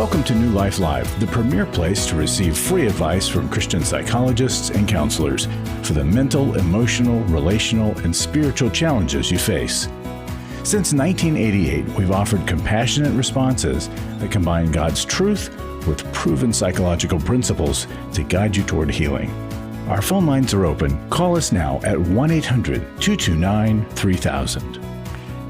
Welcome to New Life Live, the premier place to receive free advice from Christian psychologists and counselors for the mental, emotional, relational, and spiritual challenges you face. Since 1988, we've offered compassionate responses that combine God's truth with proven psychological principles to guide you toward healing. Our phone lines are open. Call us now at 1-800-229-3000.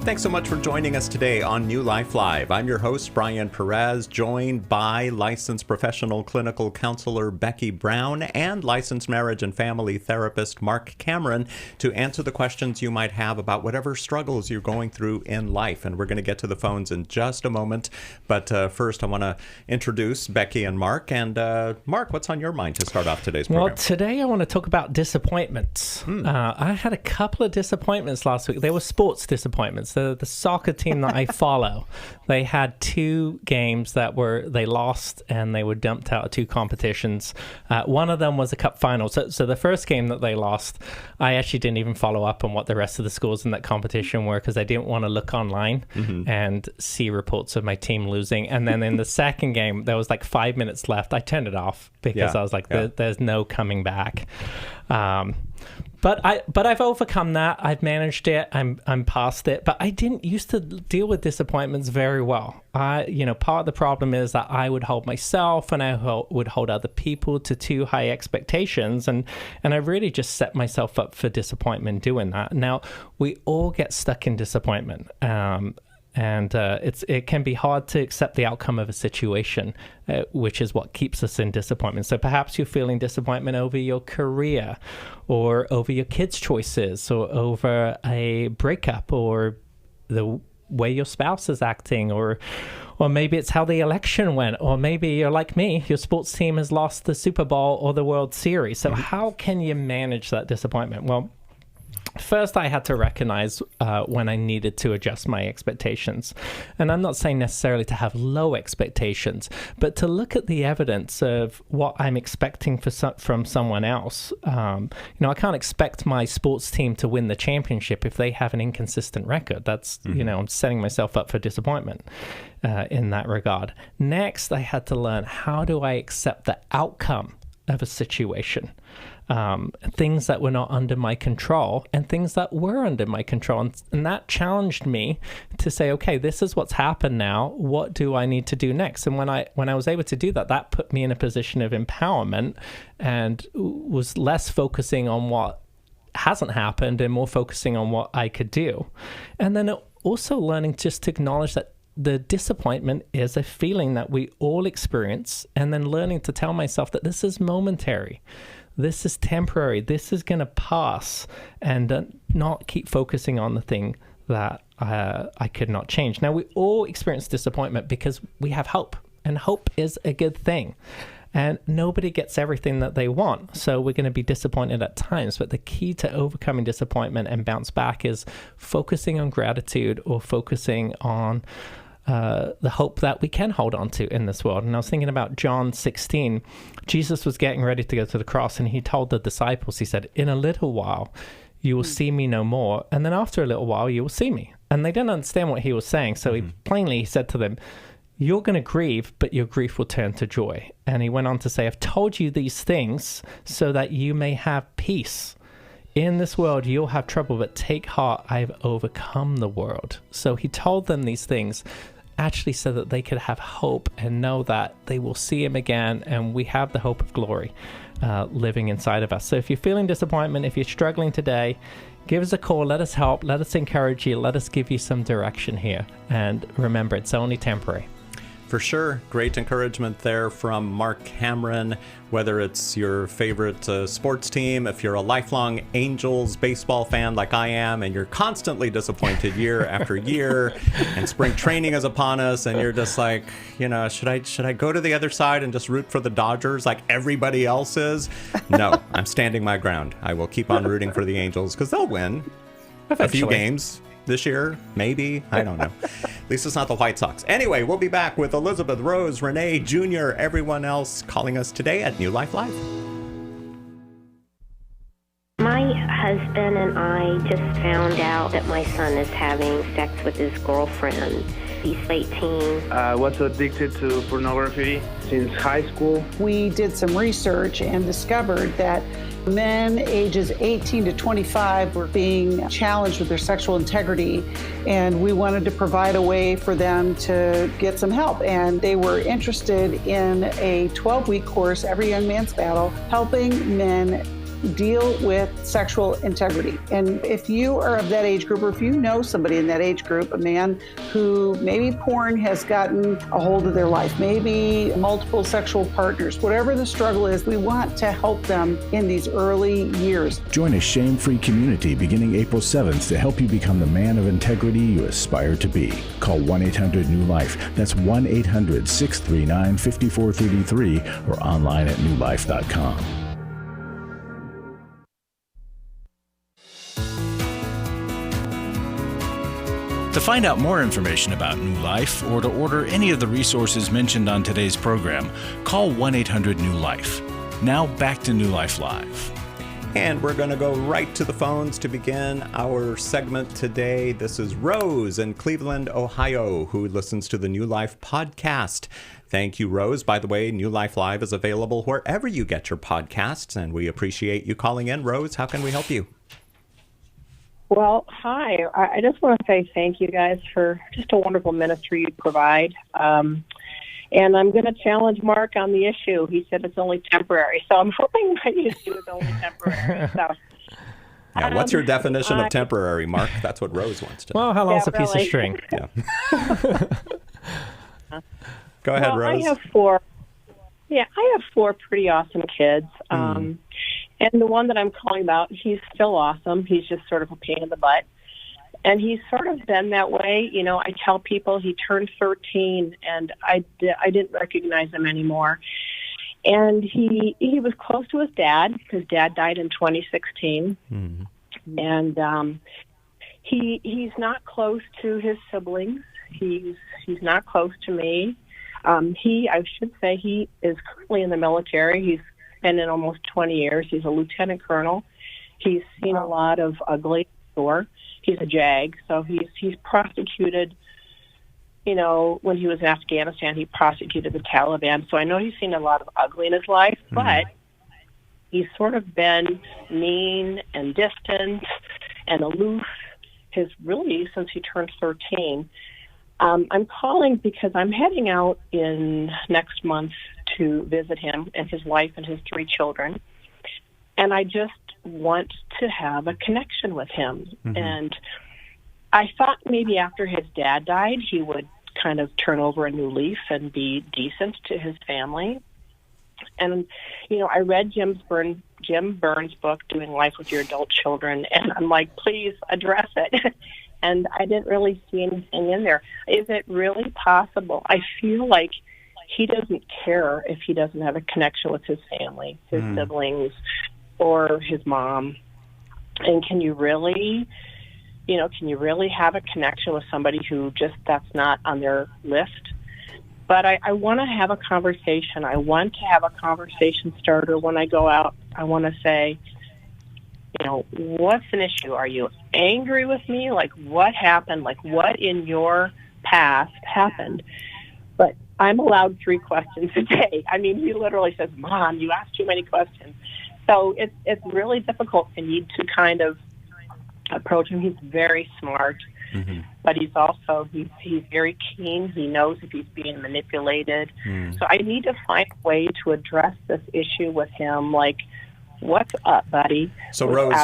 Thanks so much for joining us today on New Life Live. I'm your host, Brian Perez, joined by licensed professional clinical counselor Becky Brown and licensed marriage and family therapist Marc Cameron to answer the questions you might have about whatever struggles you're going through in life. And we're going to get to the phones in just a moment. But first, I want to introduce Becky and Marc. And Marc, what's on your mind to start off today's program? Well, today I want to talk about disappointments. I had a couple of disappointments last week. They were sports disappointments. The soccer team that I follow, they had two games that they lost and they were dumped out of two competitions. One of them was a cup final. So the first game that they lost, I actually didn't even follow up on what the rest of the scores in that competition were because I didn't want to look online and see reports of my team losing. And then in the second game, there was like 5 minutes left. I turned it off because I was like, there's no coming back. But I've overcome that. I've managed it. I'm past it. But I didn't used to deal with disappointments very well. Part of the problem is that I would hold myself and I would hold other people to too high expectations, and I really just set myself up for disappointment doing that. Now we all get stuck in disappointment. And it can be hard to accept the outcome of a situation, which is what keeps us in disappointment. So perhaps you're feeling disappointment over your career or over your kids' choices or over a breakup or the way your spouse is acting or maybe it's how the election went, or maybe you're like me, your sports team has lost the Super Bowl or the World Series. So how can you manage that disappointment? Well, first, I had to recognize when I needed to adjust my expectations. And I'm not saying necessarily to have low expectations, but to look at the evidence of what I'm expecting from someone else. I can't expect my sports team to win the championship if they have an inconsistent record. That's, I'm setting myself up for disappointment in that regard. Next, I had to learn, how do I accept the outcome of a situation? Things that were not under my control and things that were under my control. And that challenged me to say, okay, this is what's happened now. What do I need to do next? And when I was able to do that, that put me in a position of empowerment and was less focusing on what hasn't happened and more focusing on what I could do. And then also learning just to acknowledge that the disappointment is a feeling that we all experience, and then learning to tell myself that this is momentary. This is temporary. This is going to pass, and not keep focusing on the thing that I could not change. Now, we all experience disappointment because we have hope, and hope is a good thing. And nobody gets everything that they want, so we're going to be disappointed at times. But the key to overcoming disappointment and bounce back is focusing on gratitude or focusing on the hope that we can hold on to in this world. And I was thinking about John 16. Jesus was getting ready to go to the cross, and he told the disciples, he said, in a little while, you will see me no more. And then after a little while, you will see me. And they didn't understand what he was saying. So he plainly said to them, you're going to grieve, but your grief will turn to joy. And he went on to say, I've told you these things so that you may have peace. In this world, you'll have trouble, but take heart, I've overcome the world. So he told them these things actually so that they could have hope and know that they will see him again, and we have the hope of glory living inside of us. So if you're feeling disappointment, if you're struggling today, give us a call, let us help, let us encourage you, let us give you some direction here. And remember, it's only temporary. For sure. Great encouragement there from Marc Cameron. Whether it's your favorite sports team, if you're a lifelong Angels baseball fan like I am, and you're constantly disappointed year after year, and spring training is upon us, and you're just like, should I go to the other side and just root for the Dodgers like everybody else is? No, I'm standing my ground. I will keep on rooting for the Angels because they'll win a few games this year, maybe. I don't know. At least it's not the White Sox. Anyway, we'll be back with Elizabeth, Rose, Renee, Jr., everyone else calling us today at New Life Live. My husband and I just found out that my son is having sex with his girlfriend. He's 18. I was addicted to pornography since high school. We did some research and discovered that men ages 18 to 25 were being challenged with their sexual integrity, and we wanted to provide a way for them to get some help. And they were interested in a 12-week course, Every Young Man's Battle, helping men deal with sexual integrity. And if you are of that age group, or if you know somebody in that age group, a man who maybe porn has gotten a hold of their life, maybe multiple sexual partners, whatever the struggle is, we want to help them in these early years. Join a shame-free community beginning April 7th to help you become the man of integrity you aspire to be. Call 1-800-NEW-LIFE. That's 1-800-639-5433 or online at newlife.com. To find out more information about New Life or to order any of the resources mentioned on today's program, call 1-800-NEW-LIFE. Now back to New Life Live. And we're going to go right to the phones to begin our segment today. This is Rose in Cleveland, Ohio, who listens to the New Life podcast. Thank you, Rose. By the way, New Life Live is available wherever you get your podcasts, and we appreciate you calling in. Rose, how can we help you? Well, hi. I just want to say thank you guys for just a wonderful ministry you provide. And I'm going to challenge Marc on the issue. He said it's only temporary. So I'm hoping my issue is only temporary. So, yeah, what's your definition of temporary, Marc? That's what Rose wants to know. Well, how long's a piece of string? Yeah. Go ahead, Rose. I have four pretty awesome kids. And the one that I'm calling about, he's still awesome. He's just sort of a pain in the butt. And he's sort of been that way. You know, I tell people he turned 13, and I didn't recognize him anymore. And he was close to his dad, because Dad died in 2016. Mm-hmm. And he's not close to his siblings. He's not close to me. I should say he is currently in the military. He's been in almost 20 years. He's a lieutenant colonel. He's seen a lot of ugly. He's a JAG, so he's prosecuted. You know, when he was in Afghanistan, he prosecuted the Taliban. So I know he's seen a lot of ugly in his life, but he's sort of been mean and distant and aloof since he turned 13. I'm calling because I'm heading out in next month to visit him and his wife and his 3 children. And I just want to have a connection with him. Mm-hmm. And I thought maybe after his dad died, he would kind of turn over a new leaf and be decent to his family. And, you know, I read Jim Burns' book, Doing Life with Your Adult Children, and I'm like, please address it. And I didn't really see anything in there. Is it really possible? I feel like he doesn't care if he doesn't have a connection with his family, his siblings, or his mom. And can you really have a connection with somebody who that's not on their list? But I want to have a conversation. I want to have a conversation starter when I go out. I want to say, you know, what's an issue? Are you angry with me? Like, what happened? Like, what in your past happened? But I'm allowed 3 questions a day. I mean, he literally says, Mom, you asked too many questions. So it's really difficult. I need to kind of approach him. He's very smart, but he's very keen. He knows if he's being manipulated. So I need to find a way to address this issue with him. Like, what's up, buddy? So, Rose,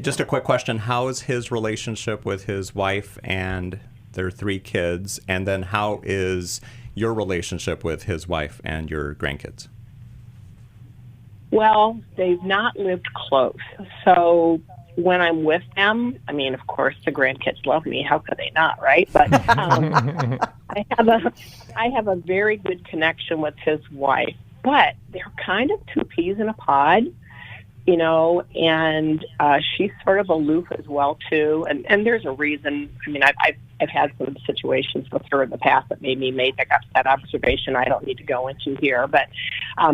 just a quick question. How is his relationship with his wife and their 3 kids? And then how is your relationship with his wife and your grandkids? Well, they've not lived close. So when I'm with them, I mean, of course, the grandkids love me. How could they not, right? But I have a very good connection with his wife. But they're kind of 2 peas in a pod, you know, and she's sort of aloof as well, too. And there's a reason. I mean, I've had some situations with her in the past that made me make that observation I don't need to go into here. But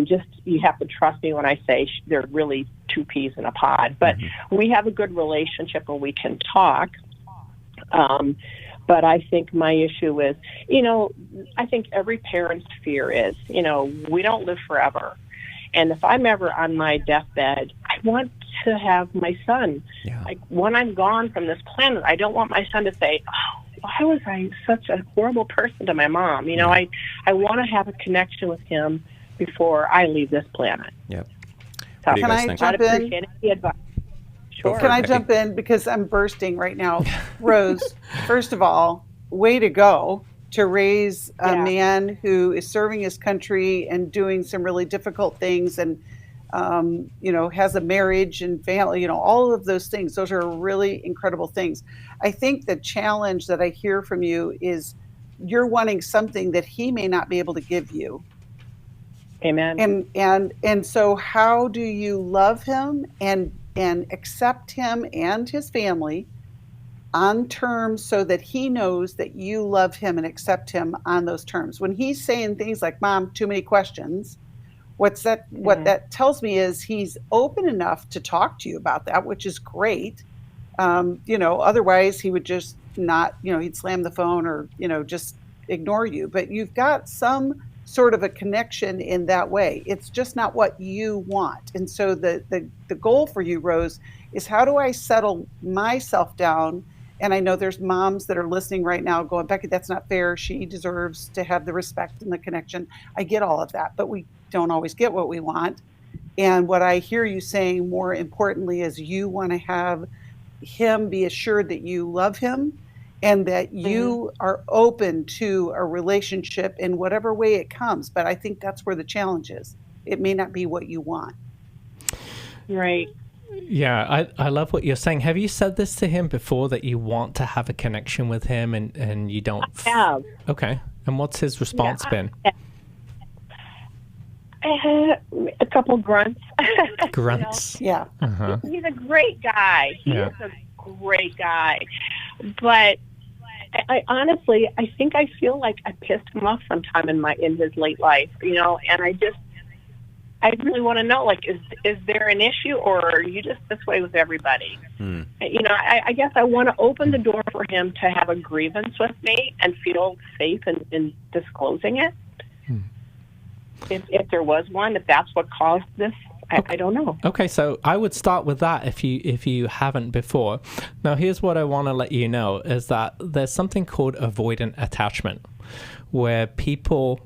just you have to trust me when I say they're really 2 peas in a pod. But we have a good relationship and we can talk. But I think my issue is, I think every parent's fear is, we don't live forever. And if I'm ever on my deathbed, I want to have my son. Yeah. Like, when I'm gone from this planet, I don't want my son to say, oh, why was I such a horrible person to my mom? I want to have a connection with him before I leave this planet. Yep. So, Can I jump in? Appreciate any advice. Sure. Can I jump in? Because I'm bursting right now. Rose, first of all, way to go to raise a man who is serving his country and doing some really difficult things and, has a marriage and family, all of those things. Those are really incredible things. I think the challenge that I hear from you is you're wanting something that he may not be able to give you. Amen. And so how do you love him and accept him and his family on terms so that he knows that you love him and accept him on those terms? When he's saying things like, Mom, too many questions, what that tells me is he's open enough to talk to you about that, which is great. Otherwise he would just not, he'd slam the phone or, just ignore you. But you've got some sort of a connection in that way. It's just not what you want. And so the goal for you, Rose, is how do I settle myself down? And I know there's moms that are listening right now going, Becky, that's not fair. She deserves to have the respect and the connection. I get all of that, but we don't always get what we want. And what I hear you saying more importantly is you want to have him be assured that you love him and that you are open to a relationship in whatever way it comes. But I think that's where the challenge is. It may not be what you want. Right. Yeah, I love what you're saying. Have you said this to him before, that you want to have a connection with him and you don't? I have. Okay. And what's his response been? A couple grunts. Grunts? Yeah. Uh-huh. He's a great guy. He is a great guy. But I honestly, I think I feel like I pissed him off sometime in his late life, and I really want to know, like, is there an issue, or are you just this way with everybody? I guess I want to open the door for him to have a grievance with me and feel safe in disclosing it. If there was one, if that's what caused this, I don't know. Okay, so I would start with that if you haven't before. Now, here's what I want to let you know is that there's something called avoidant attachment, where people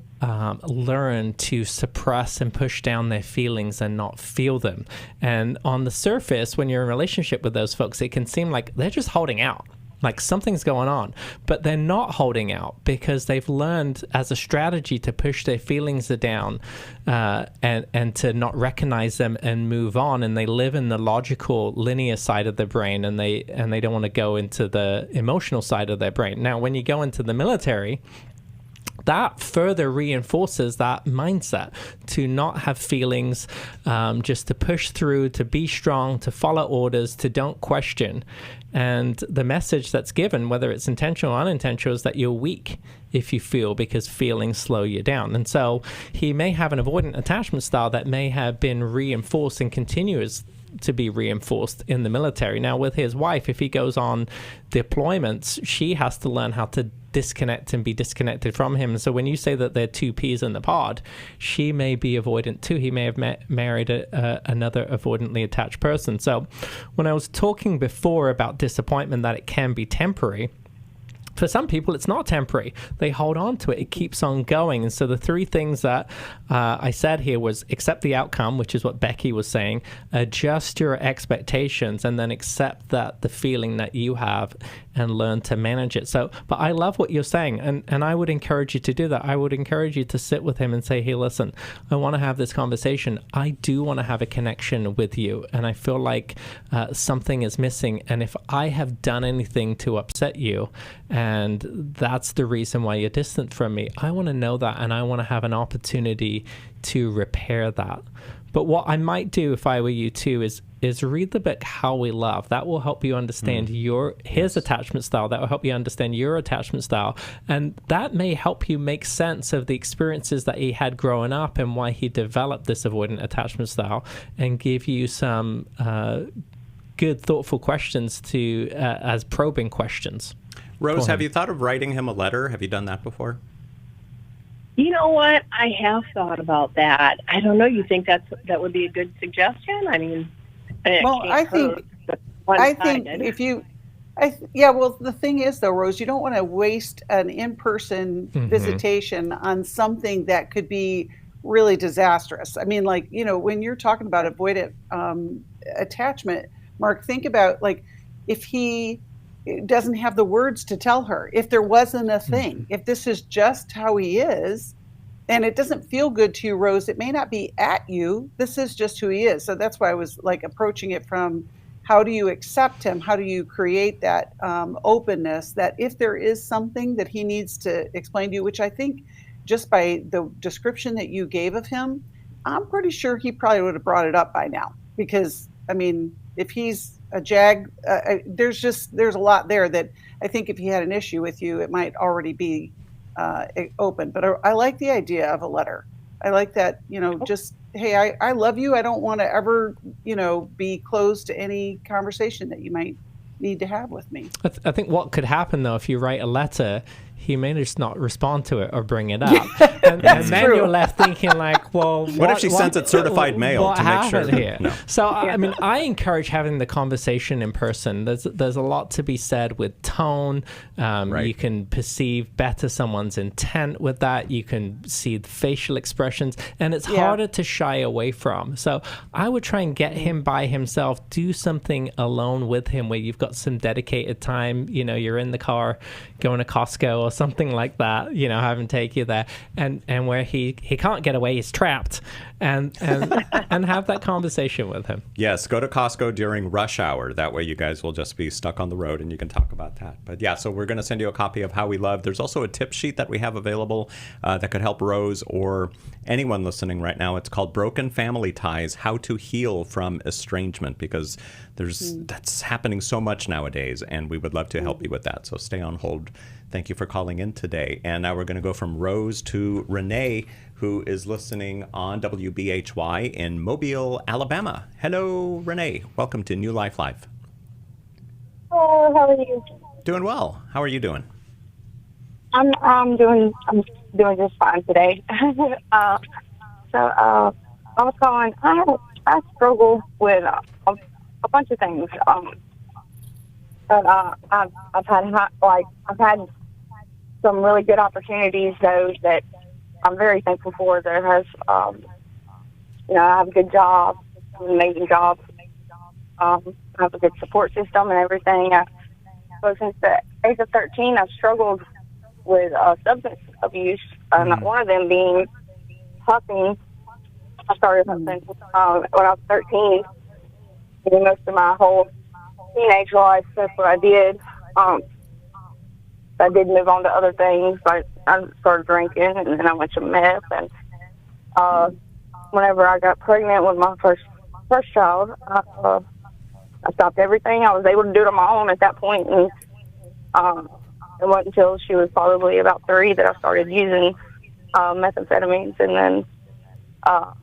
learn to suppress and push down their feelings and not feel them. And on the surface, when you're in a relationship with those folks, it can seem like they're just holding out, like something's going on, but they're not holding out because they've learned as a strategy to push their feelings down and to not recognize them and move on. And they live in the logical linear side of their brain, and they don't want to go into the emotional side of their brain. Now, when you go into the military, that further reinforces that mindset to not have feelings, just to push through, to be strong, to follow orders, to don't question. And the message that's given, whether it's intentional or unintentional, is that you're weak if you feel, because feelings slow you down. And so he may have an avoidant attachment style that may have been reinforced and continues to be reinforced in the military. Now, with his wife, if he goes on deployments, she has to learn how to disconnect and be disconnected from him. So when you say that they're two peas in the pod, she may be avoidant too. He may have married another avoidantly attached person. So when I was talking before about disappointment, that it can be temporary, for some people, it's not temporary. They hold on to it. It keeps on going. And so the three things that I said here was accept the outcome, which is what Becky was saying, adjust your expectations, and then accept that the feeling that you have and learn to manage it. So, but I love what you're saying, and I would encourage you to do that. I would encourage you to sit with him and say, hey, listen, I want to have this conversation. I do want to have a connection with you, and I feel like something is missing. And if I have done anything to upset you, and that's the reason why you're distant from me, I want to know that, and I want to have an opportunity to repair that. But what I might do if I were you too is read the book How We Love. That will help you understand his attachment style. That will help you understand your attachment style. And that may help you make sense of the experiences that he had growing up and why he developed this avoidant attachment style, and give you some good, thoughtful questions to as probing questions. Rose, have you thought of writing him a letter? Have you done that before? You know what? I have thought about that. I don't know. You think that would be a good suggestion? I mean, I think if you, well, the thing is, though, Rose, you don't want to waste an in-person visitation on something that could be really disastrous. I mean, like, when you're talking about avoidant attachment, Mark, think about, like, if he doesn't have the words to tell her, if there wasn't a thing, if this is just how he is, and it doesn't feel good to you, Rose, it may not be at you. This is just who he is. So that's why I was like approaching it from, how do you accept him? How do you create that openness that if there is something that he needs to explain to you, which I think just by the description that you gave of him, I'm pretty sure he probably would have brought it up by now. Because, I mean, if he's a jag, there's a lot there that I think if he had an issue with you, it might already be open. But I like the idea of a letter. I like that, just, hey, I love you. I don't want to ever, be closed to any conversation that you might need to have with me. I think what could happen, though, if you write a letter, he may just not respond to it or bring it up. And then you're left thinking, like, well, what if she sends it certified mail to make sure? Here? No. So, I mean, I encourage having the conversation in person. There's a lot to be said with tone. Right. You can perceive better someone's intent with that. You can see the facial expressions, and it's harder to shy away from. So I would try and get him by himself, do something alone with him where you've got some dedicated time. You're in the car going to Costco or something like that, have him take you there, and where he can't get away, he's trapped, and have that conversation with him. Yes, go to Costco during rush hour. That way you guys will just be stuck on the road and you can talk about that. But yeah, so we're going to send you a copy of How We Love. There's also a tip sheet that we have available that could help Rose or anyone listening right now. It's called Broken Family Ties, How to Heal from Estrangement, because that's happening so much nowadays, and we would love to help you with that. So stay on hold. Thank you for calling in today. And now we're going to go from Rose to Renee, who is listening on WBHY in Mobile, Alabama. Hello, Renee. Welcome to New Life Live. Hello, how are you? Doing well. How are you doing? I'm doing just fine today. I was calling. I struggle with a bunch of things. But I've had some really good opportunities, though, that I'm very thankful for. That has, I have a good job, an amazing job. I have a good support system and everything. So since the age of 13, I've struggled with substance abuse. One of them being huffing. I started huffing when I was 13. And most of my whole teenage life, that's what I did. I did move on to other things. I started drinking, and then I went to meth. And whenever I got pregnant with my first child, I stopped everything. I was able to do it on my own at that point, and it wasn't until she was probably about 3 that I started using methamphetamines, and then got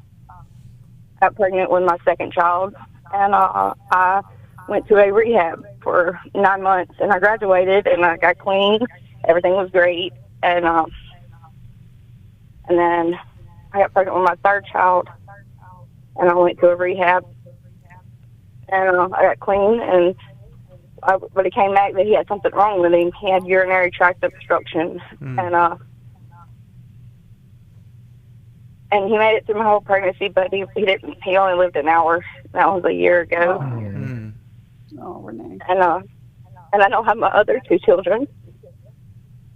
pregnant with my second child, and I went to a rehab for 9 months, and I graduated, and I got clean. Everything was great, and then I got pregnant with my third child, and I went to a rehab, and I got clean, but it came back that he had something wrong with him. He had urinary tract obstruction, and he made it through my whole pregnancy, but he didn't. He only lived an hour. That was a year ago. Oh, Renee. And I don't have my other 2 children,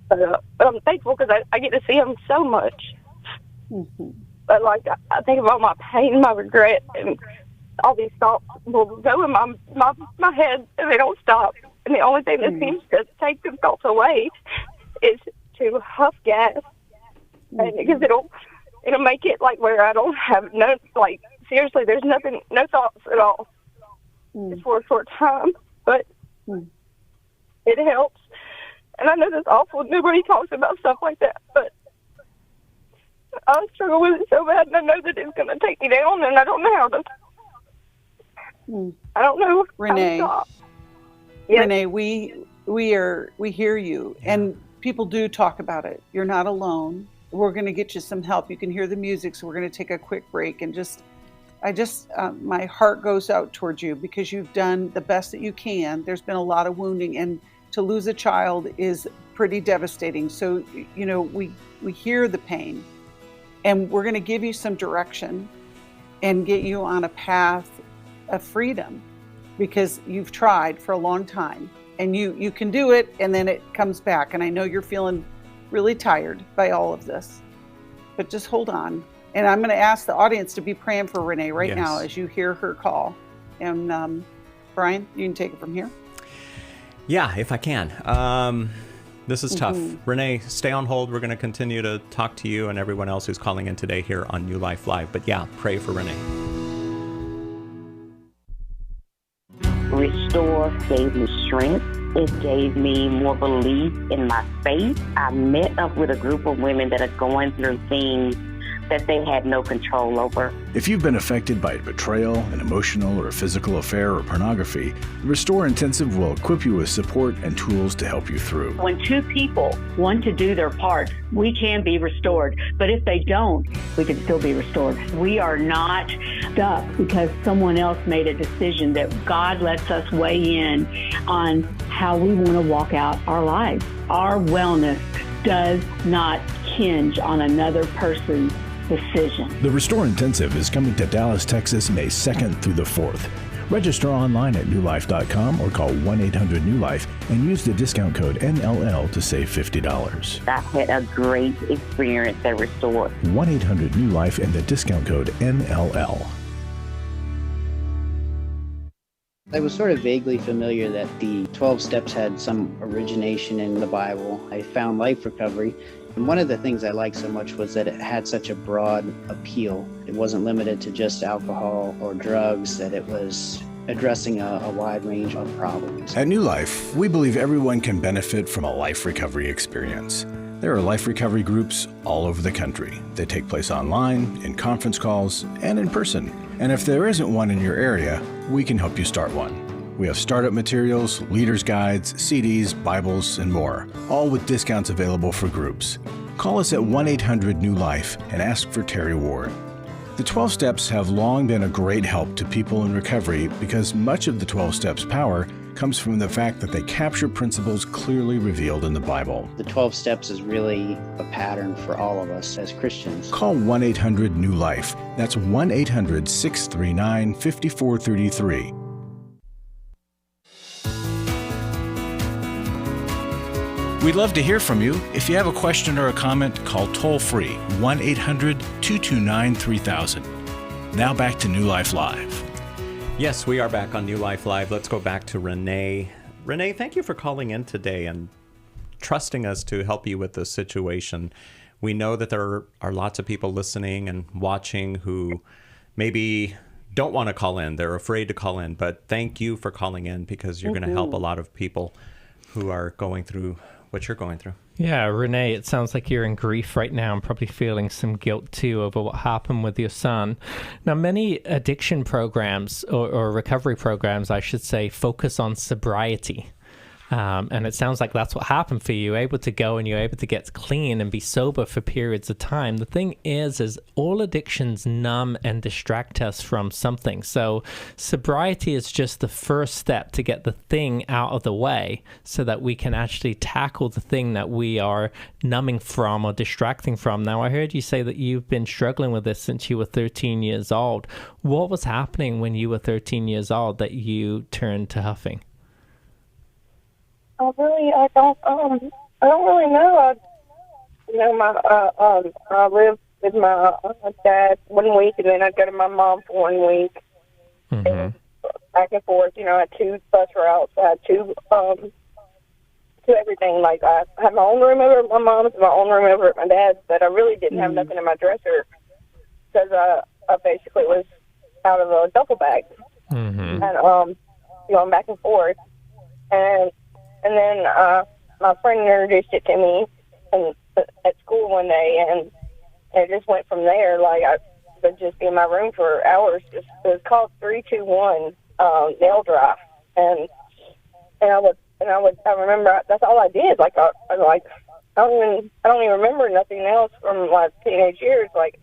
but I'm thankful because I get to see them so much. But like I think of all my pain, my regret, and all these thoughts will go in my head, and they don't stop. And the only thing that seems to take them thoughts away is to huff gas, and because it'll make it like where I don't have no, like, seriously, there's nothing, no thoughts at all. It's for a short time, but it helps. And I know that's awful. Nobody talks about stuff like that, but I struggle with it so bad, and I know that it's going to take me down, and I don't know how to. I don't know Renee. How to stop. Yes. Renee, we hear you, and people do talk about it. You're not alone. We're going to get you some help. You can hear the music, so we're going to take a quick break. And my heart goes out towards you because you've done the best that you can. There's been a lot of wounding, and to lose a child is pretty devastating. So, we hear the pain, and we're going to give you some direction and get you on a path of freedom, because you've tried for a long time, and you can do it, and then it comes back. And I know you're feeling really tired by all of this, but just hold on. And I'm going to ask the audience to be praying for Renee right now as you hear her call. And Brian, you can take it from here. Yeah, if I can. This is tough. Renee, stay on hold. We're going to continue to talk to you and everyone else who's calling in today here on New Life Live. But yeah, pray for Renee. Restore gave me strength. It gave me more belief in my faith. I met up with a group of women that are going through things that they had no control over. If you've been affected by betrayal, an emotional or physical affair, or pornography, the Restore Intensive will equip you with support and tools to help you through. When two people want to do their part, we can be restored. But if they don't, we can still be restored. We are not stuck because someone else made a decision. That God lets us weigh in on how we want to walk out our lives. Our wellness does not hinge on another person's decision. The Restore Intensive is coming to Dallas, Texas, May 2nd through the 4th. Register online at newlife.com or call 1-800-NEW-LIFE and use the discount code NLL to save $50. I had a great experience at Restore. 1-800-NEW-LIFE and the discount code NLL. I was sort of vaguely familiar that the 12 steps had some origination in the Bible. I found Life Recovery, and one of the things I liked so much was that it had such a broad appeal. It wasn't limited to just alcohol or drugs, that it was addressing a wide range of problems. At New Life, we believe everyone can benefit from a life recovery experience. There are life recovery groups all over the country. They take place online, in conference calls, and in person. And if there isn't one in your area, we can help you start one. We have startup materials, leaders' guides, CDs, Bibles, and more, all with discounts available for groups. Call us at 1-800-NEW-LIFE and ask for Terry Ward. The 12 Steps have long been a great help to people in recovery because much of the 12 Steps' power comes from the fact that they capture principles clearly revealed in the Bible. The 12 steps is really a pattern for all of us as Christians. Call 1-800-NEW-LIFE. That's 1-800-639-5433. We'd love to hear from you. If you have a question or a comment, call toll-free 1-800-229-3000. Now back to New Life Live. Yes, we are back on New Life Live. Let's go back to Renee. Renee, thank you for calling in today and trusting us to help you with this situation. We know that there are lots of people listening and watching who maybe don't want to call in. They're afraid to call in. But thank you for calling in because you're going to help a lot of people who are going through what you're going through. Yeah, Renee, it sounds like you're in grief right now and probably feeling some guilt too over what happened with your son. Now, many addiction programs or recovery programs, I should say, focus on sobriety. And it sounds like that's what happened for you. You're able to go and you're able to get clean and be sober for periods of time. The thing is all addictions numb and distract us from something. So sobriety is just the first step to get the thing out of the way so that we can actually tackle the thing that we are numbing from or distracting from. Now, I heard you say that you've been struggling with this since you were 13 years old. What was happening when you were 13 years old that you turned to huffing? I don't really know. I lived with my dad 1 week, and then I'd go to my mom for 1 week. And back and forth. I had 2 bus routes. I had two everything. Like I had my own room over at my mom's, and my own room over at my dad's. But I really didn't have nothing in my dresser because I basically was out of a duffel bag and going back and forth. And then my friend introduced it to me at school one day, and it just went from there. Like I would just be in my room for hours. It was called 3-2-1 nail dry, and I I remember that's all I did. Like I don't even remember nothing else from my teenage years. Like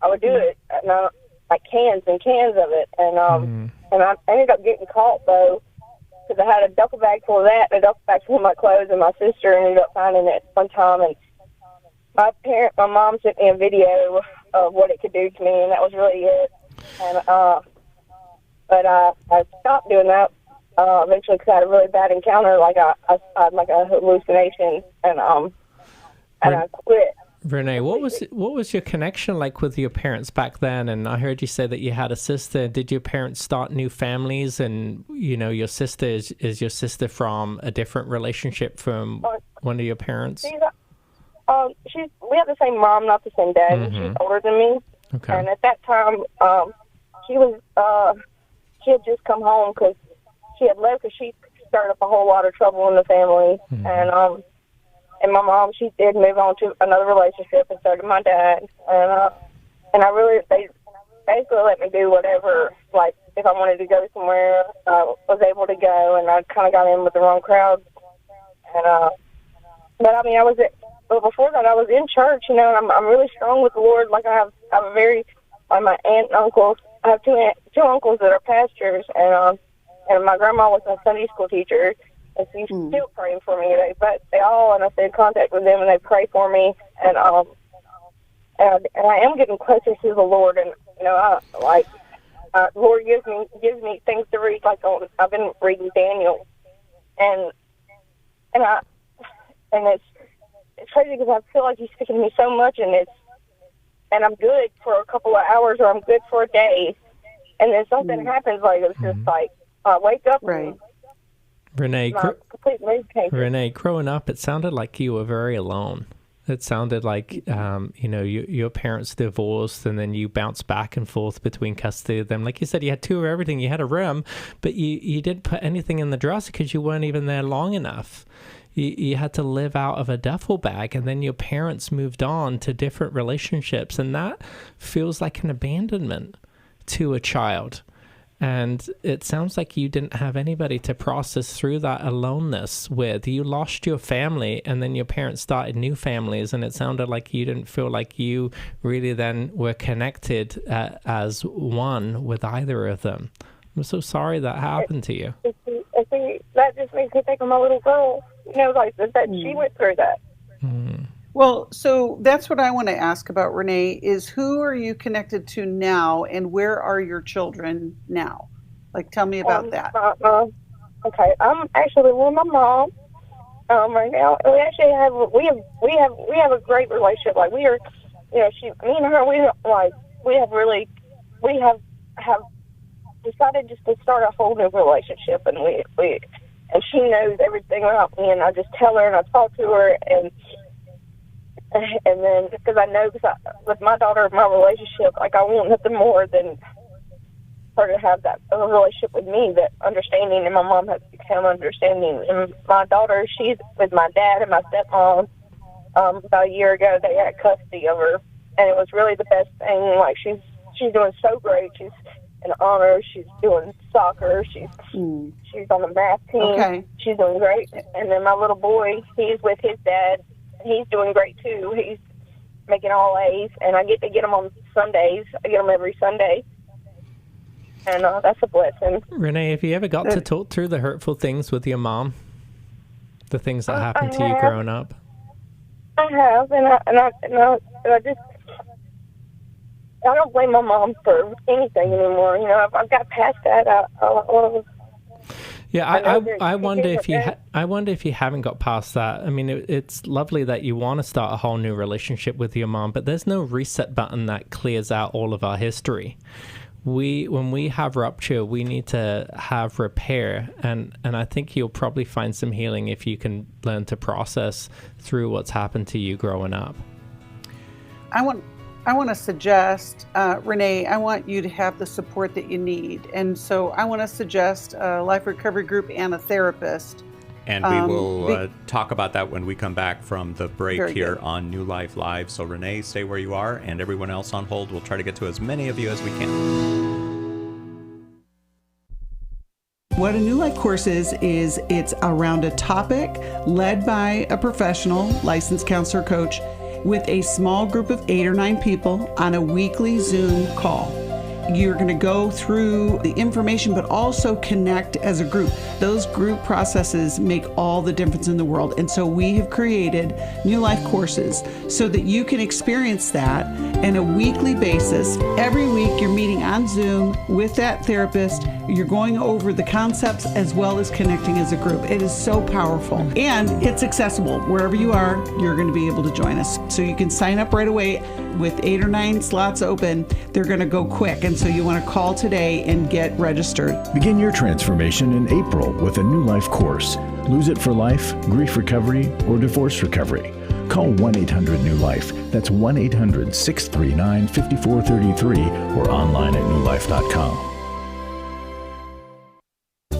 I would do it, and like cans and cans of it, and I ended up getting caught though, because I had a duffel bag full of that, and a duffel bag full of my clothes, and my sister ended up finding it one time, and my mom sent me a video of what it could do to me, and that was really it. And but I stopped doing that eventually because I had a really bad encounter. Like I had like a hallucination, and I quit. Renee, what was your connection like with your parents back then? And I heard you say that you had a sister. Did your parents start new families? And your sister is your sister from a different relationship from one of your parents? We have the same mom, not the same dad. Mm-hmm. She's older than me. Okay. And at that time, she had just come home because she had left because she started up a whole lot of trouble in the family. Mm-hmm. And my mom, she did move on to another relationship and started my dad. And they basically let me do whatever. Like if I wanted to go somewhere, I was able to go, and I kind of got in with the wrong crowd. And but I mean, but before that, I was in church, and I'm really strong with the Lord. Like I have a very, like my aunt and uncles. I have two uncles that are pastors, and my grandma was a Sunday school teacher, and she's still praying for me. They all, and I stay in contact with them, and they pray for me, and I am getting closer to the Lord, and Lord gives me things to read. Like I've been reading Daniel, and it's crazy because I feel like He's speaking to me so much, and I'm good for a couple of hours, or I'm good for a day, and then something happens. Like it's just like I wake up. Right. Renee, growing up, it sounded like you were very alone. It sounded like, your parents divorced, and then you bounced back and forth between custody of them. Like you said, you had two of everything. You had a room, but you didn't put anything in the dresser because you weren't even there long enough. You had to live out of a duffel bag, and then your parents moved on to different relationships, and that feels like an abandonment to a child. And it sounds like you didn't have anybody to process through that aloneness with. You lost your family, and then your parents started new families, and it sounded like you didn't feel like you really then were connected as one with either of them. I'm so sorry that happened to you. That just makes me think of my little girl. Like that she went through that. Mm. Well, so that's what I want to ask about, Renee, is who are you connected to now, and where are your children now? Like, tell me about that. Okay, I'm actually with my mom right now. We actually have a great relationship. Like me and her, we have decided just to start a whole new relationship, and and she knows everything about me, and I just tell her and I talk to her, and then because I know with my daughter, my relationship, like I want nothing more than her to have that relationship with me, that understanding, and my mom has become understanding. And my daughter, she's with my dad and my stepmom. About a year ago, they had custody of her, and it was really the best thing. Like she's doing so great. She's in honors. She's doing soccer. She's on the math team. Okay. She's doing great. And then my little boy, he's with his dad. He's doing great too. He's making all A's, and I get to get him on Sundays. I get him every Sunday, and that's a blessing. Renee, have you ever got to talk through the hurtful things with your mom? The things that happened to you growing up? I have, and I just I don't blame my mom for anything anymore. I've got past that. I wonder if you haven't got past that. I mean, it's lovely that you want to start a whole new relationship with your mom, but there's no reset button that clears out all of our history. When we have rupture, we need to have repair, and I think you'll probably find some healing if you can learn to process through what's happened to you growing up. I want to suggest, Renee, I want you to have the support that you need. And so I want to suggest a life recovery group and a therapist. And we will talk about that when we come back from the break here on New Life Live. So Renee, stay where you are, and everyone else on hold. We'll try to get to as many of you as we can. What a New Life course is it's around a topic led by a professional licensed counselor coach with a small group of 8 or 9 people on a weekly Zoom call. You're going to go through the information, but also connect as a group. Those group processes make all the difference in the world. And so we have created New Life courses so that you can experience that on a weekly basis. Every week you're meeting on Zoom with that therapist. You're going over the concepts as well as connecting as a group. It is so powerful. And it's accessible. Wherever you are, you're going to be able to join us. So you can sign up right away with 8 or 9 slots open. They're going to go quick. And so you want to call today and get registered. Begin your transformation in April with a New Life course. Lose it for life, grief recovery, or divorce recovery. Call 1-800-NEW-LIFE. That's 1-800-639-5433 or online at newlife.com.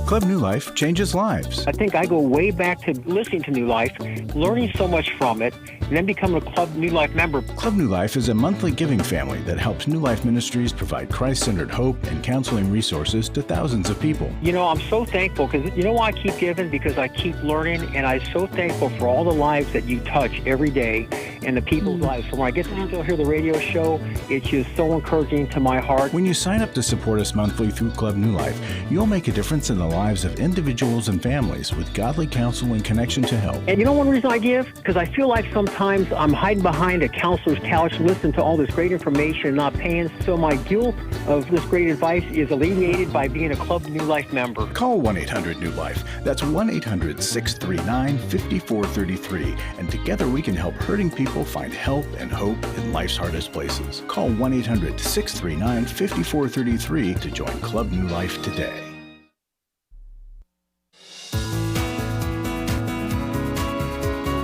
Club New Life changes lives. I think I go way back to listening to New Life, learning so much from it, and then becoming a Club New Life member. Club New Life is a monthly giving family that helps New Life Ministries provide Christ-centered hope and counseling resources to thousands of people. You know, I'm so thankful because you know why I keep giving? Because I keep learning, and I'm so thankful for all the lives that you touch every day and the people's lives. So when I get to still hear the radio show, it's just so encouraging to my heart. When you sign up to support us monthly through Club New Life, you'll make a difference in the lives of individuals and families with godly counsel and connection to help. And you know one reason I give? Because I feel like sometimes I'm hiding behind a counselor's couch, listening to all this great information and not paying. So my guilt of this great advice is alleviated by being a Club New Life member. Call 1-800-NEW-LIFE. That's 1-800-639-5433. And together we can help hurting people find help and hope in life's hardest places. Call 1-800-639-5433 to join Club New Life today.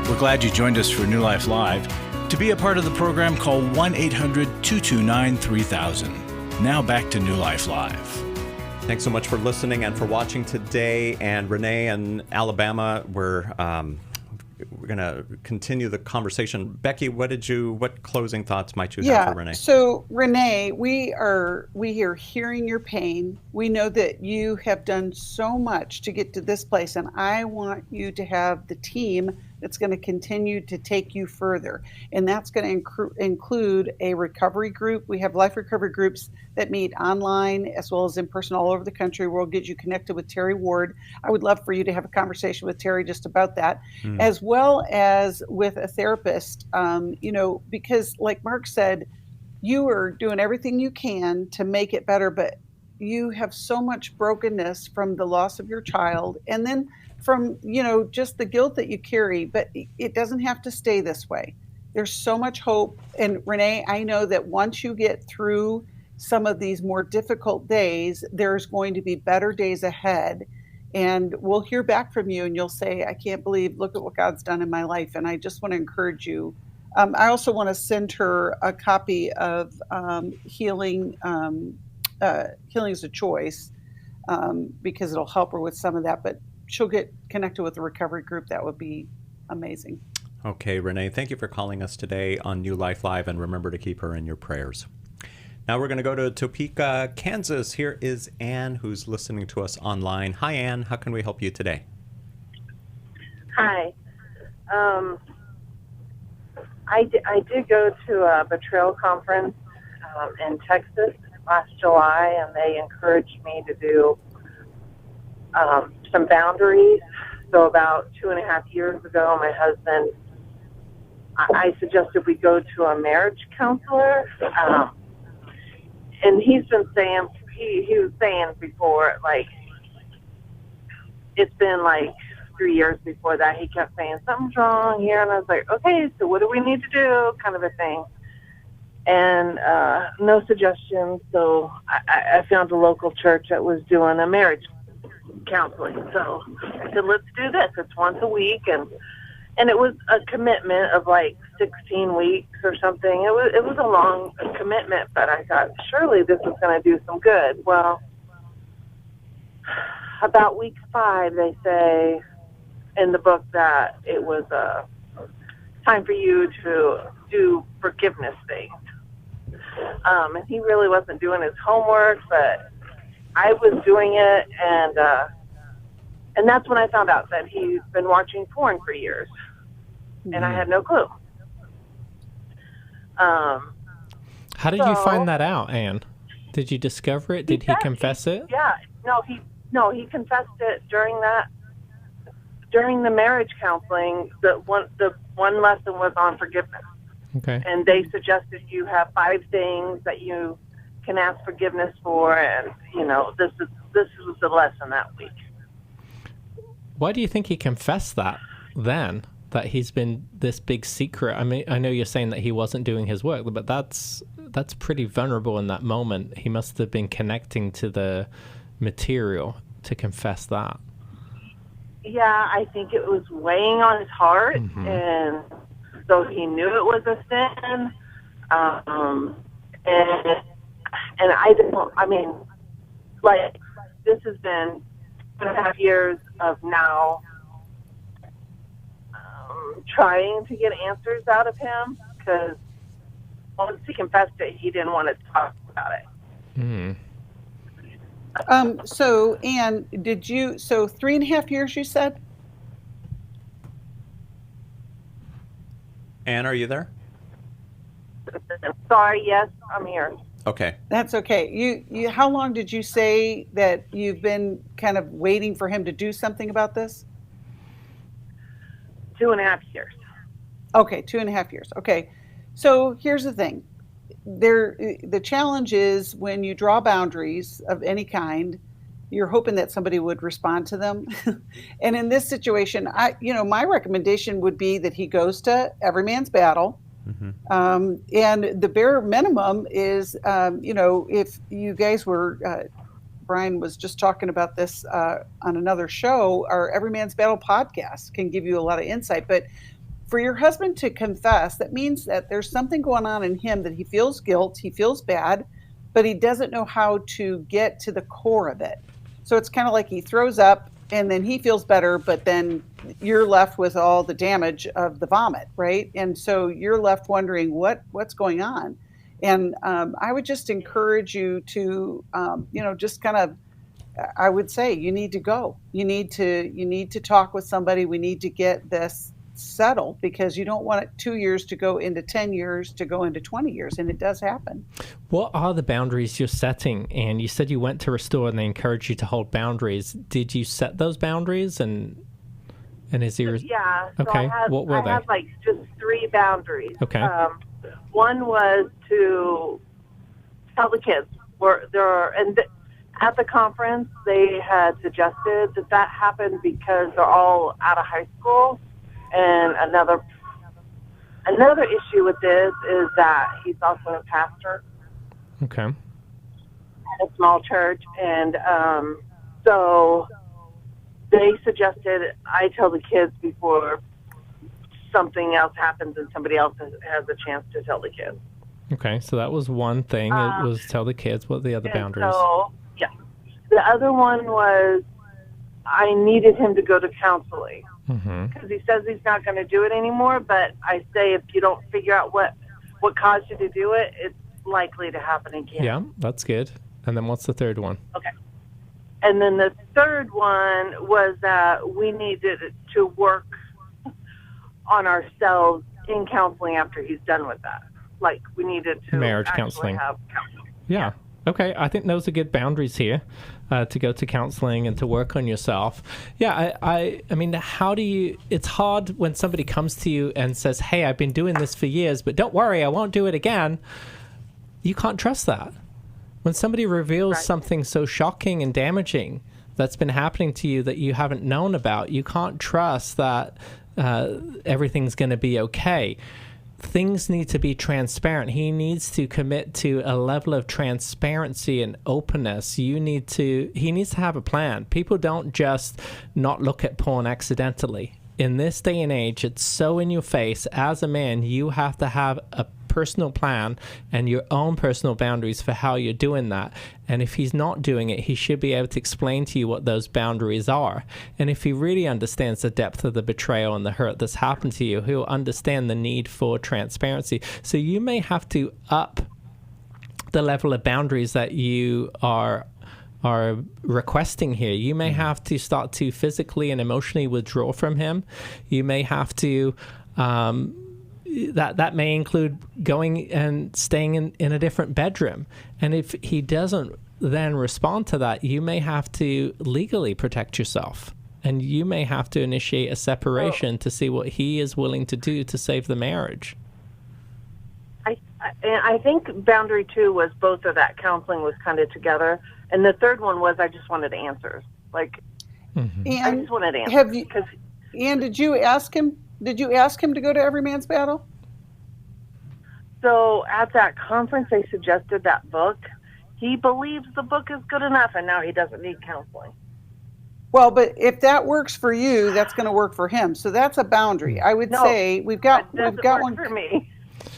We're glad you joined us for New Life Live. To be a part of the program, call 1-800-229-3000. Now back to New Life Live. Thanks so much for listening and for watching today. And Renee in Alabama, we're going to continue the conversation. Becky, what closing thoughts might you have for Renee? So Renee, we are hearing your pain. We know that you have done so much to get to this place, and I want you to have the team that's going to continue to take you further. And that's going to include a recovery group. We have life recovery groups that meet online as well as in person all over the country. We'll get you connected with Terry Ward. I would love for you to have a conversation with Terry just about that, as well as with a therapist, because like Marc said, you are doing everything you can to make it better, but you have so much brokenness from the loss of your child. And then from, just the guilt that you carry, but it doesn't have to stay this way. There's so much hope. And Renee, I know that once you get through some of these more difficult days, there's going to be better days ahead. And we'll hear back from you and you'll say, I can't believe, look at what God's done in my life. And I just want to encourage you. I also want to send her a copy of Healing is a Choice, because it'll help her with some of that. But she'll get connected with the recovery group. That would be amazing. Okay, Renee, thank you for calling us today on New Life Live, and remember to keep her in your prayers. Now we're going to go to Topeka, Kansas. Here is Ann, who's listening to us online. Hi, Ann. How can we help you today? Hi. I did go to a betrayal conference in Texas last July, and they encouraged me to do some boundaries. So about 2.5 years ago, my husband, I suggested we go to a marriage counselor. And he's been saying, he was saying before, like, it's been like 3 years before that, he kept saying, something's wrong here. And I was like, okay, so what do we need to do? Kind of a thing. And no suggestions. So I found a local church that was doing a marriage counseling. So I said, let's do this. It's once a week. And it was a commitment of like 16 weeks or something. It was a long commitment, but I thought, surely this is going to do some good. Well, about week 5, they say in the book that it was time for you to do forgiveness things. And he really wasn't doing his homework, but I was doing it, and And that's when I found out that he's been watching porn for years. And I had no clue. How did you find that out, Anne? Did you discover it? Did he confess it? Yeah. He confessed it during the marriage counseling. The one lesson was on forgiveness. Okay. And they suggested you have 5 things that you can ask forgiveness for, and this was the lesson that week. Why do you think he confessed that then? That he's been this big secret? I mean, I know you're saying that he wasn't doing his work, but that's pretty vulnerable in that moment. He must have been connecting to the material to confess that. Yeah, I think it was weighing on his heart, and so he knew it was a sin. And I don't. I mean, like, this has been 2.5 years of now trying to get answers out of him, because once he confessed it, he didn't want to talk about it. So, Anne, so 3.5 years, you said? Anne, are you there? Sorry, yes, I'm here. Okay. That's okay. You how long did you say that you've been kind of waiting for him to do something about this? 2.5 years. Okay, 2.5 years. Okay. So here's the thing. The challenge is when you draw boundaries of any kind, you're hoping that somebody would respond to them. And in this situation, my recommendation would be that he goes to Every Man's Battle. And the bare minimum is, if you guys were, Brian was just talking about this on another show, our Every Man's Battle podcast can give you a lot of insight. But for your husband to confess, that means that there's something going on in him, that he feels guilt, he feels bad, but he doesn't know how to get to the core of it. So it's kind of like he throws up and then he feels better, but then you're left with all the damage of the vomit, right? And so you're left wondering what's going on. And I would just encourage you to, just kind of, I would say you need to go. You need to talk with somebody. We need to get this settled, because you don't want it 2 years to go into 10 years to go into 20 years, and it does happen. What are the boundaries you're setting? And you said you went to Restore and they encouraged you to hold boundaries. Did you set those boundaries? And is there... Yeah. So okay. What were they? I have like just 3 boundaries. Okay. One was to tell the kids at the conference they had suggested that happened because they're all out of high school. And another issue with this is that he's also a pastor. Okay. At a small church, and so they suggested I tell the kids before something else happens and somebody else has a chance to tell the kids. Okay, so that was one thing. It was tell the kids. What are the other boundaries? So, yeah. The other one was I needed him to go to counseling. Because he says he's not going to do it anymore, but I say if you don't figure out what caused you to do it, it's likely to happen again. Yeah, that's good. And then what's the third one? Okay. And then the third one was that we needed to work on ourselves in counseling after he's done with that. Like, we needed to marriage actually counseling. have counseling. Yeah. Okay, I think those are good boundaries here, to go to counseling and to work on yourself. Yeah, I mean, how do you... It's hard when somebody comes to you and says, hey, I've been doing this for years, but don't worry, I won't do it again. You can't trust that. When somebody reveals something so shocking and damaging that's been happening to you that you haven't known about, you can't trust that everything's going to be okay. Things need to be transparent. He needs to commit to a level of transparency and openness. He needs to have a plan. People don't just not look at porn accidentally. In this day and age, it's so in your face. As a man, you have to have a personal plan and your own personal boundaries for how you're doing that. And if he's not doing it, he should be able to explain to you what those boundaries are. And if he really understands the depth of the betrayal and the hurt that's happened to you, he'll understand the need for transparency. So you may have to up the level of boundaries that you are are requesting here. You may have to start to physically and emotionally withdraw from him. You may have to, that may include going and staying in a different bedroom. And if he doesn't then respond to that, you may have to legally protect yourself. And you may have to initiate a separation to see what he is willing to do to save the marriage. I think boundary 2 was both of that. Counseling was kind of together. And the third one was I just wanted answers. Like, I just wanted answers. Ann, did you ask him to go to Every Man's Battle? So at that conference, they suggested that book. He believes the book is good enough, and now he doesn't need counseling. Well, but if that works for you, that's going to work for him. So that's a boundary. I would say we've got one for me.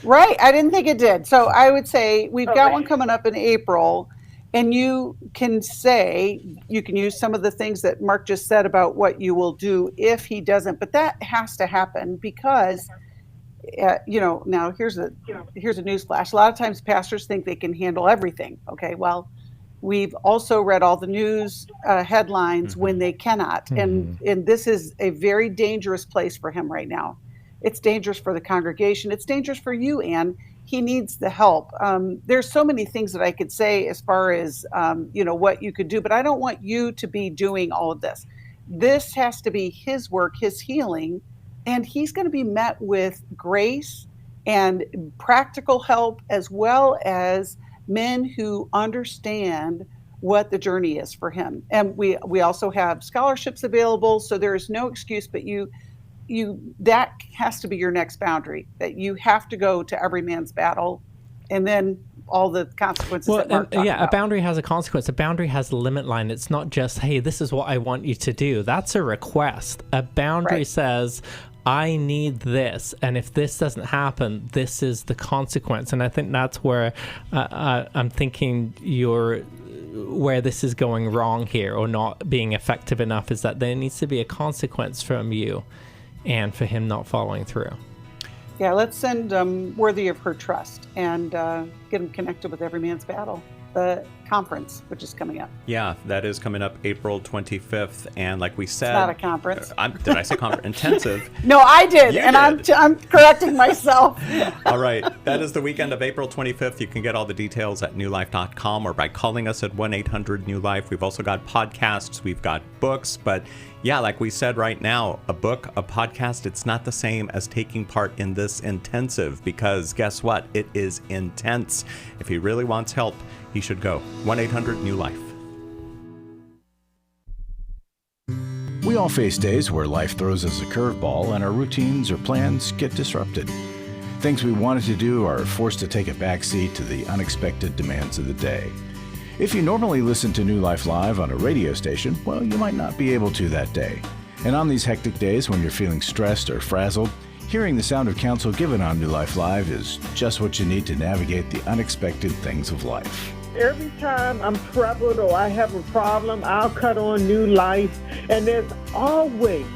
Right. I didn't think it did. So I would say we've got one coming up in April, and you can use some of the things that Marc just said about what you will do if he doesn't. But that has to happen because, now here's a newsflash. A lot of times pastors think they can handle everything. Okay, well, we've also read all the news headlines when they cannot. And this is a very dangerous place for him right now. It's dangerous for the congregation. It's dangerous for you, Ann. He needs the help. There's so many things that I could say as far as, what you could do, but I don't want you to be doing all of this. This has to be his work, his healing, and he's going to be met with grace and practical help, as well as men who understand what the journey is for him. And we also have scholarships available, so there is no excuse, but that has to be your next boundary, that you have to go to Every Man's Battle, and then all the consequences that Marc talked about. A boundary has a consequence. A boundary has a limit line. It's not just, hey, this is what I want you to do. That's a request. A boundary says, I need this, and if this doesn't happen, this is the consequence. And I think that's where I'm thinking where this is going wrong here, or not being effective enough, is that there needs to be a consequence from you and for him not following through. Yeah, let's send Worthy of Her Trust and get him connected with Every Man's Battle, the conference, which is coming up. Yeah, that is coming up April 25th. And like we said... It's not a conference. Did I say conference? Intensive. No, I did, You and did. I'm correcting myself. All right, that is the weekend of April 25th. You can get all the details at newlife.com or by calling us at 1-800-NEW-LIFE. We've also got podcasts, we've got books, but yeah, like we said right now, a book, a podcast, it's not the same as taking part in this intensive, because guess what? It is intense. If he really wants help, he should go. 1-800-NEW-LIFE. We all face days where life throws us a curveball and our routines or plans get disrupted. Things we wanted to do are forced to take a backseat to the unexpected demands of the day. If you normally listen to New Life Live on a radio station, well, you might not be able to that day. And on these hectic days when you're feeling stressed or frazzled, hearing the sound of counsel given on New Life Live is just what you need to navigate the unexpected things of life. Every time I'm troubled or I have a problem, I'll cut on New Life, and there's always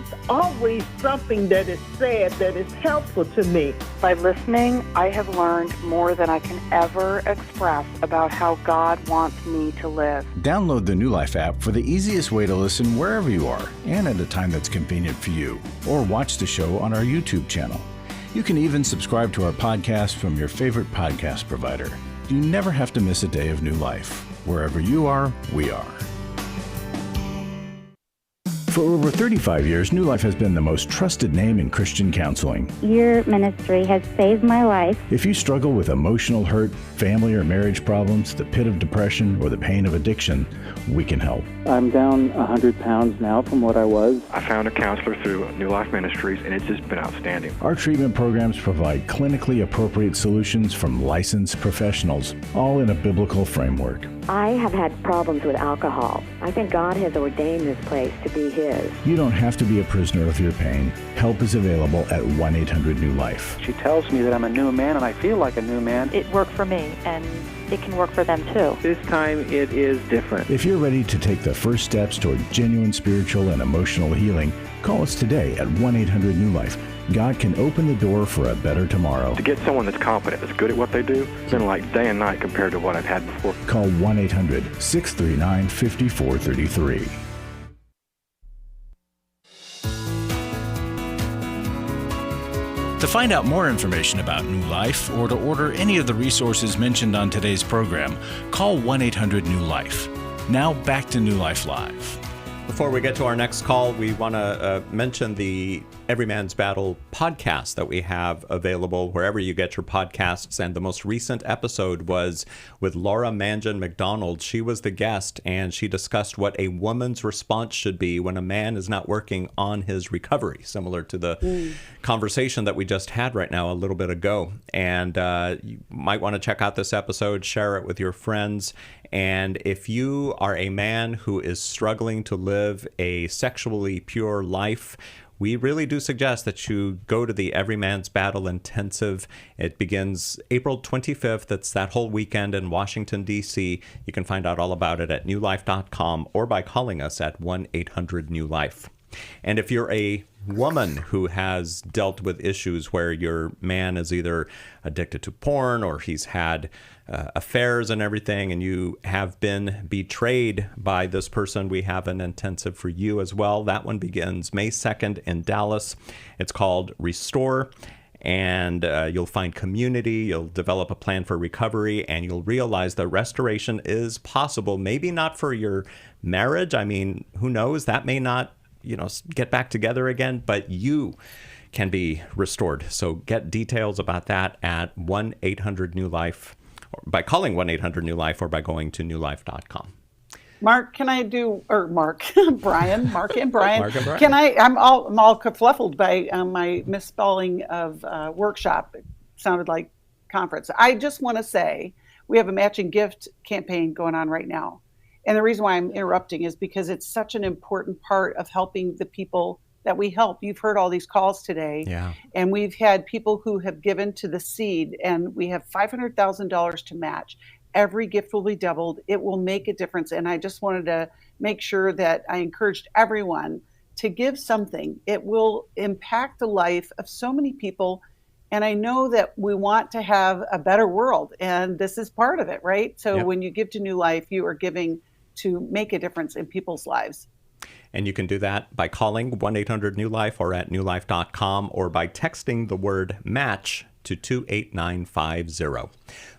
something that is said that is helpful to me. By listening, I have learned more than I can ever express about how God wants me to live. Download the New Life app for the easiest way to listen wherever you are and at a time that's convenient for you, or watch the show on our YouTube channel. You can even subscribe to our podcast from your favorite podcast provider. You never have to miss a day of New Life. Wherever you are, we are. For over 35 years, New Life has been the most trusted name in Christian counseling. Your ministry has saved my life. If you struggle with emotional hurt, family or marriage problems, the pit of depression, or the pain of addiction, we can help. I'm down 100 pounds now from what I was. I found a counselor through New Life Ministries, and it's just been outstanding. Our treatment programs provide clinically appropriate solutions from licensed professionals, all in a biblical framework. I have had problems with alcohol. I think God has ordained this place to be His. You don't have to be a prisoner of your pain. Help is available at 1-800-NEW-LIFE. She tells me that I'm a new man, and I feel like a new man. It worked for me, and it can work for them too. This time it is different. If you're ready to take the first steps toward genuine spiritual and emotional healing, call us today at 1-800-NEW-LIFE. God can open the door for a better tomorrow. To get someone that's confident, that's good at what they do, it's been like day and night compared to what I've had before. Call 1-800-639-5433. To find out more information about New Life or to order any of the resources mentioned on today's program, call 1-800-NEW-LIFE. Now back to New Life Live. Before we get to our next call, we want to mention the Every Man's Battle podcast that we have available wherever you get your podcasts. And the most recent episode was with Laura Mangan McDonald. She was the guest, and she discussed what a woman's response should be when a man is not working on his recovery, similar to the conversation that we just had right now a little bit ago. And you might want to check out this episode, share it with your friends. And if you are a man who is struggling to live a sexually pure life, we really do suggest that you go to the Every Man's Battle Intensive. It begins April 25th. It's that whole weekend in Washington, D.C. You can find out all about it at newlife.com or by calling us at 1-800-NEW-LIFE. And if you're a woman who has dealt with issues where your man is either addicted to porn or he's had affairs and everything, and you have been betrayed by this person, we have an intensive for you as well. That one begins May 2nd in Dallas. It's called Restore. And you'll find community, you'll develop a plan for recovery, and you'll realize that restoration is possible. Maybe not for your marriage. I mean, who knows? That may not get back together again, but you can be restored. So get details about that at 1-800-NEW-LIFE, by calling 1-800-NEW-LIFE or by going to newlife.com. Mark, can I do, or Mark, Brian, Mark and Brian. Mark and Brian. Can I, I'm all kerfluffled by my misspelling of workshop. It sounded like conference. I just want to say we have a matching gift campaign going on right now. And the reason why I'm interrupting is because it's such an important part of helping the people that we help. You've heard all these calls today. Yeah. And we've had people who have given to the seed, and we have $500,000 to match. Every gift will be doubled. It will make a difference. And I just wanted to make sure that I encouraged everyone to give something. It will impact the life of so many people. And I know that we want to have a better world, and this is part of it, right? So when you give to New Life, you are giving to make a difference in people's lives. And you can do that by calling 1-800-NEW-LIFE or at newlife.com or by texting the word MATCH to 28950.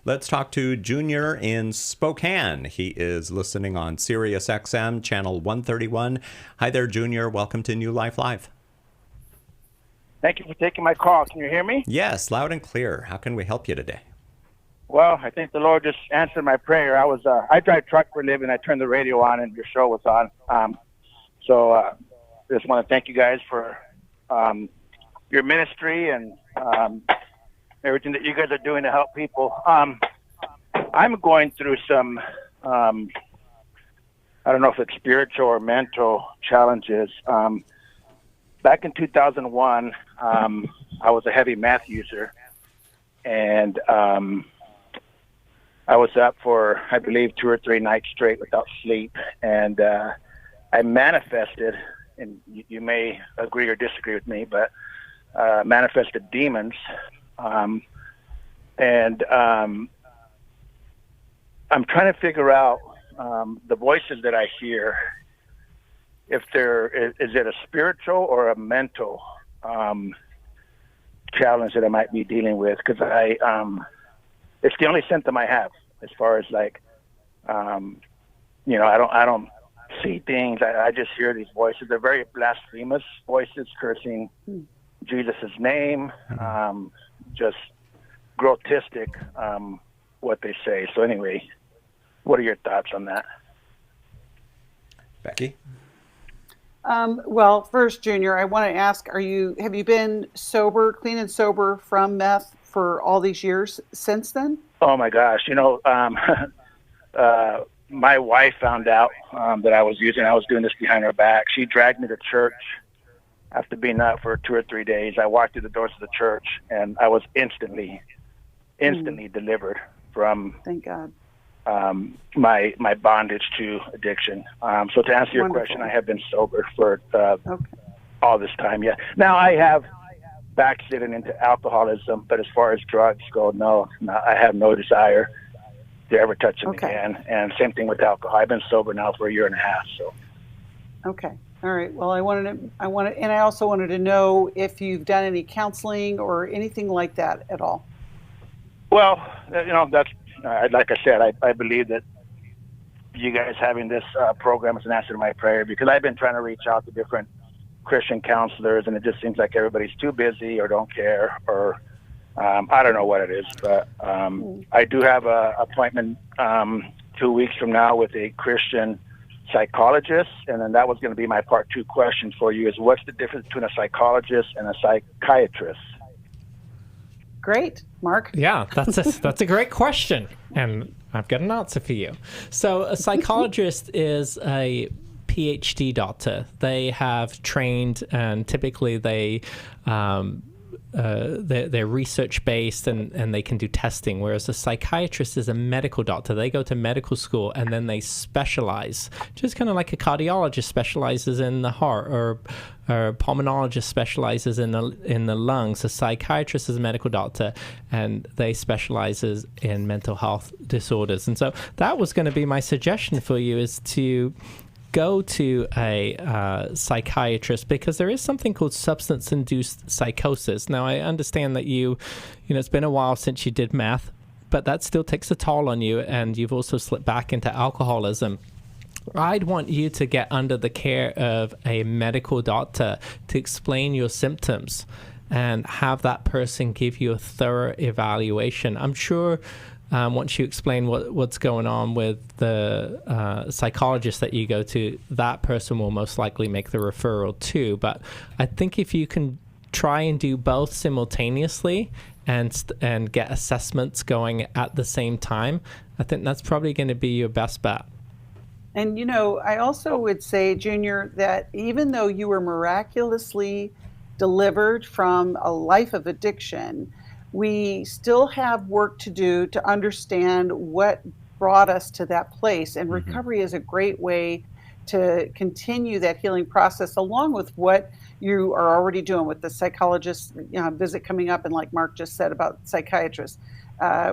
Let's talk to Junior in Spokane. He is listening on Sirius XM, channel 131. Hi there, Junior. Welcome to New Life Live. Thank you for taking my call. Can you hear me? Yes, loud and clear. How can we help you today? Well, I think the Lord just answered my prayer. I drive truck for a living. I turned the radio on and your show was on. So just want to thank you guys for your ministry and everything that you guys are doing to help people. I'm going through some, I don't know if it's spiritual or mental challenges. Back in 2001, I was a heavy meth user, and I was up for, I believe, 2 or 3 nights straight without sleep, and I manifested, and you may agree or disagree with me, but manifested demons, and I'm trying to figure out the voices that I hear, if is it a spiritual or a mental challenge that I might be dealing with, because it's the only symptom I have as far as like, I don't see things. I just hear these voices. They're very blasphemous voices, cursing Jesus' name, just grotesque what they say. So anyway, what are your thoughts on that? Becky? Well, first, Junior, I want to ask, have you been sober, clean and sober from meth for all these years since then? Oh my gosh. My wife found out that I was doing this behind her back. She dragged me to church after being out for 2 or 3 days. I walked through the doors of the church and I was instantly delivered from, thank God, my bondage to addiction. So to answer your question, I have been sober for all this time. Yeah. Now I have backslidden into alcoholism, but as far as drugs go, no, I have no desire to ever touch them again. And same thing with alcohol. I've been sober now for 1.5 years. So. Okay. All right. Well, and I also wanted to know if you've done any counseling or anything like that at all. Well, that's like I said, I believe that you guys having this program is an answer to my prayer, because I've been trying to reach out to different Christian counselors, and it just seems like everybody's too busy or don't care, or I don't know what it is. But I do have an appointment 2 weeks from now with a Christian psychologist, and then that was going to be my part 2 question for you, is what's the difference between a psychologist and a psychiatrist? Great. Marc? Yeah, that's a great question, and I've got an answer for you. So a psychologist is a PhD doctor. They have trained, and typically they're research based and they can do testing, whereas a psychiatrist is a medical doctor. They go to medical school and then they specialize, just kind of like a cardiologist specializes in the heart, or a pulmonologist specializes in the lungs. A psychiatrist is a medical doctor and they specializes in mental health disorders. And so that was going to be my suggestion for you, is to go to a psychiatrist, because there is something called substance-induced psychosis. Now, I understand that it's been a while since you did meth, but that still takes a toll on you, and you've also slipped back into alcoholism. I'd want you to get under the care of a medical doctor to explain your symptoms and have that person give you a thorough evaluation. I'm sure once you explain what's going on with the psychologist that you go to, that person will most likely make the referral too. But I think if you can try and do both simultaneously and get assessments going at the same time, I think that's probably going to be your best bet. And, I also would say, Junior, that even though you were miraculously delivered from a life of addiction, we still have work to do to understand what brought us to that place. And recovery is a great way to continue that healing process, along with what you are already doing with the psychologist visit coming up, and like Marc just said about psychiatrists. I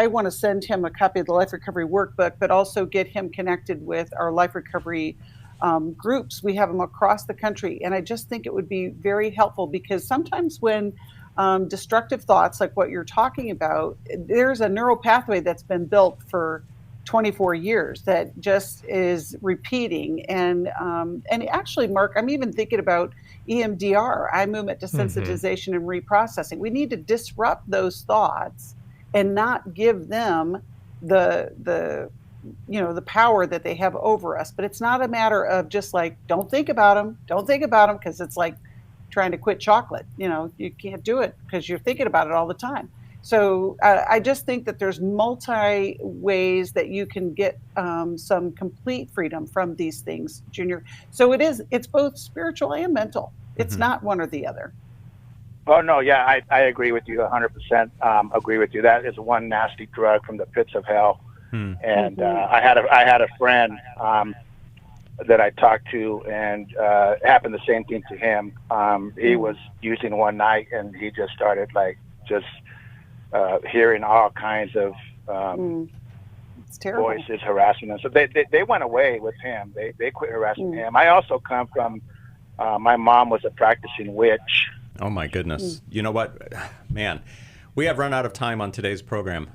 want to send him a copy of the Life Recovery Workbook, but also get him connected with our Life Recovery groups. We have them across the country. And I just think it would be very helpful, because sometimes when destructive thoughts, like what you're talking about, there's a neural pathway that's been built for 24 years that just is repeating. And actually, Marc, I'm even thinking about EMDR, eye movement desensitization and reprocessing. We need to disrupt those thoughts and not give them the power that they have over us. But it's not a matter of just like, don't think about them, because it's like trying to quit chocolate. You can't do it because you're thinking about it all the time. So I just think that there's multi ways that you can get some complete freedom from these things, Junior. So it's both spiritual and mental. It's not one or the other. Oh, no, yeah, I agree with you 100%. Agree with you. That is one nasty drug from the pits of hell. And I had a friend that I talked to, and it happened the same thing to him. He was using one night, and he just started hearing all kinds of voices harassing him. So they went away with him. They quit harassing him. I also come from, my mom was a practicing witch. Oh, my goodness. You know what, man? We have run out of time on today's program.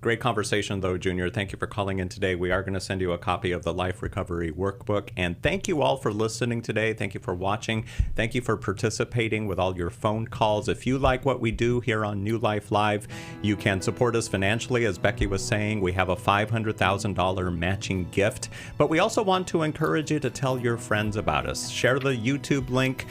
Great conversation, though, Junior. Thank you for calling in today. We are going to send you a copy of the Life Recovery Workbook. And thank you all for listening today. Thank you for watching. Thank you for participating with all your phone calls. If you like what we do here on New Life Live, you can support us financially. As Becky was saying, we have a $500,000 matching gift. But we also want to encourage you to tell your friends about us. Share the YouTube link.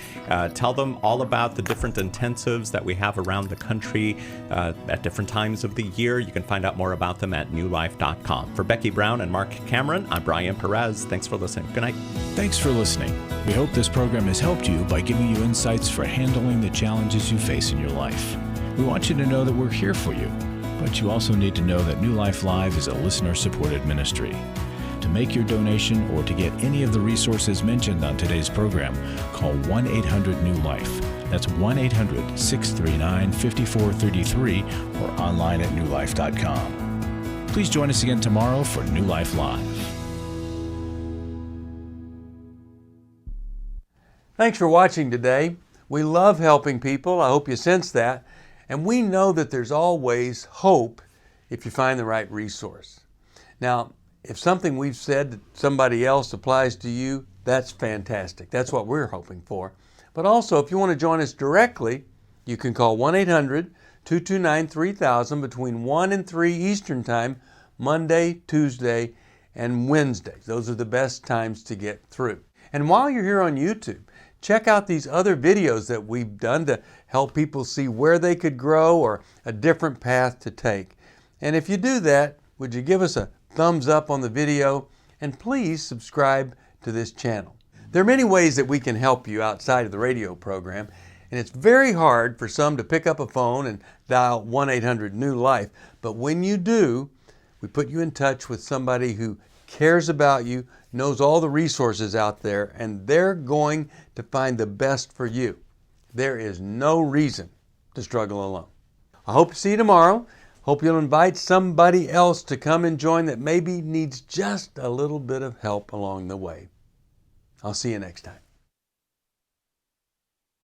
Tell them all about the different intensives that we have around the country at different times of the year. You can find out more about them at newlife.com. For Becky Brown and Marc Cameron, I'm Brian Perez. Thanks for listening. Good night. Thanks for listening. We hope this program has helped you by giving you insights for handling the challenges you face in your life. We want you to know that we're here for you, but you also need to know that New Life Live is a listener-supported ministry. To make your donation or to get any of the resources mentioned on today's program, call 1-800-NEW-LIFE. That's 1-800-639-5433 or online at newlife.com. Please join us again tomorrow for New Life Live. Thanks for watching today. We love helping people. I hope you sense that. And we know that there's always hope if you find the right resource. Now, if something we've said to somebody else applies to you, that's fantastic. That's what we're hoping for. But also, if you want to join us directly, you can call 1-800-229-3000 between 1 and 3 Eastern Time, Monday, Tuesday, and Wednesday. Those are the best times to get through. And while you're here on YouTube, check out these other videos that we've done to help people see where they could grow or a different path to take. And if you do that, would you give us a thumbs up on the video, and please subscribe to this channel. There are many ways that we can help you outside of the radio program, and it's very hard for some to pick up a phone and dial 1-800-NEW-LIFE. But when you do, we put you in touch with somebody who cares about you, knows all the resources out there, and they're going to find the best for you. There is no reason to struggle alone. I hope to see you tomorrow. Hope you'll invite somebody else to come and join that maybe needs just a little bit of help along the way. I'll see you next time.